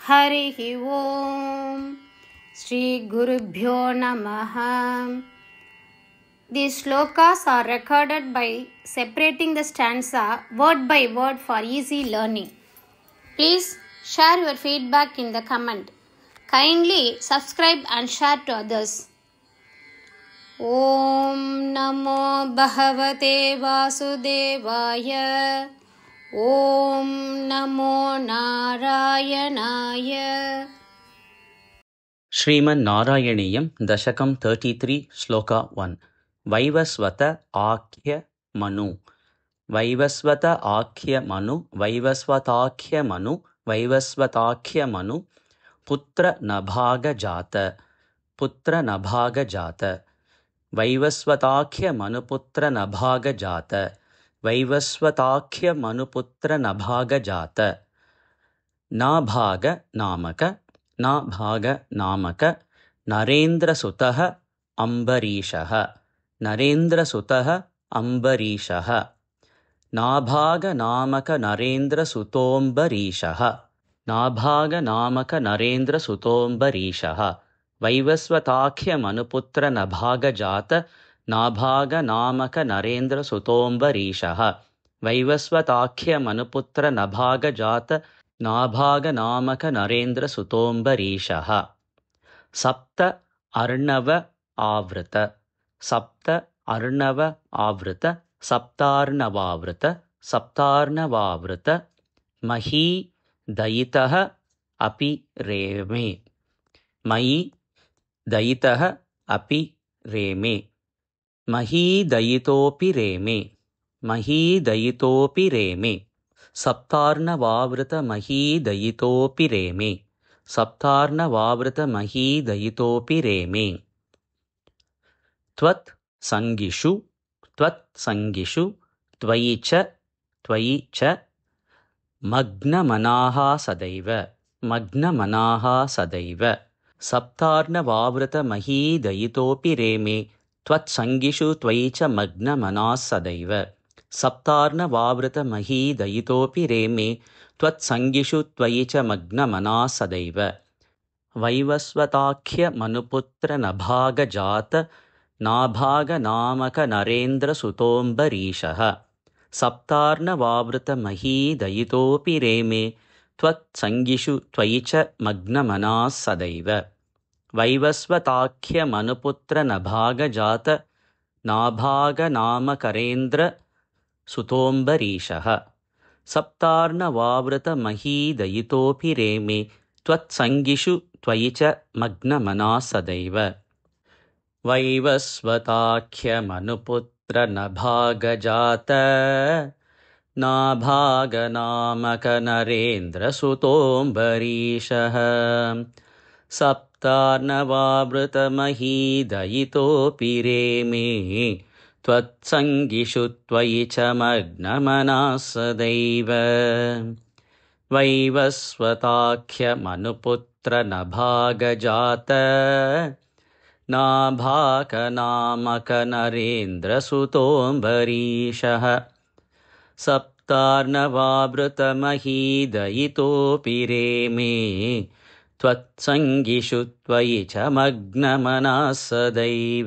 हरिः ओम श्री गुरुभ्यो नमः. These shlokas are recorded by separating the stanza word by word for easy learning. Please share your feedback in the comment. Kindly subscribe and share to others. Om Namo Bhagavate Vasudevaya. Om Namo Narayanaaya. Sriman Narayaniyam Dashakam 33 Shloka 1. Vaivasvata Akhya Manu. Vaivasvata Akhya Manu. Vaivasvatakhya Manu. Vaivasvatakhya Manu. Putra Nabhaga Jata. Putra Nabhaga Jata. Vaivasvatakhya Manu Putra Nabhaga Jata. Vaivasvatakhya Manu Putra Nabhaga Jata. Nabhaga Namaka. Nabhaga नामक नरेन्द्रसुतः अम्बरीषः. नरेन्द्रसुतः अम्बरीषः. नाभाग नामक नरेन्द्रसुतोऽम्बरीषः. नाभाग नामक नरेन्द्रसुतोऽम्बरीषः. वैवस्वताख्यमनुपुत्र नभागजात नाभाग नामक नरेन्द्रसुतोऽम्बरीषः. वैवस्वताख्यमनुपुत्र नभागजात नाभाग नामक नरेन्द्र सुतोम्बरीषः. सप्त अर्णव आवृत. सप्त अर्णव आवृत. सप्तार्णवावृत. सप्तार्णवावृत. मही दयितः अपि रेमे. मयि दयितः अपि रेमे. मही दयितोऽपि रेमे. मही दयितोऽपि रेमे. सप्तार्णवावृत मही दयितोऽपि रेमे. सप्तार्णवावृत मही दयितोऽपि रेमे. त्वत् संगिषु. त्वत् संगिषु. त्वयि च मग्नमनाः सदैव. मग्नमनाः सदैव. सप्तार्णवावृत मही दयितोऽपि रेमे. त्वत्संगिषु त्वयि च मग्नमनाः सदैव. सप्तार्णवावृत मही दयितोऽपि रेमे. त्वत्संगिषु त्वयि च मग्नमनाः सदैव. वैवस्वताख्य मनुपुत्र नभागजात नाभाग नामक नरेन्द्र सुतोऽम्बरीषः. सप्तार्णवावृत मही दयितोऽपि रेमे. त्वत्संगिषु त्वयि च मग्नमनाः सदैव. वैवस्वताख्य मनुपुत्र नभागजात नाभाग नामकरेन्द्र सुतोऽम्बरीषः. सप्तार्णवावृत मही दयितोऽपि रेमे. त्वत्संगिषु त्वयि च मग्नमनाः सदैव. वैवस्वताख्यमनुपुत्र नभागजात नाभाग नामक नरेन्द्र सुतोऽम्बरीषः. सप्तार्णवावृत मही दयितोऽपि रेमे. त्वत्संगिषु त्वयि च मग्नमनाः सदैव. वैवस्वताख्यमनुपुत्र नभागजात नाभाग नामक नरेन्द्र सुतोऽम्बरीषः. सप्तार्णवावृत मही दयितोऽपि रेमे. त्वत्संगिषु त्वयि च मग्नमनाः सदैव.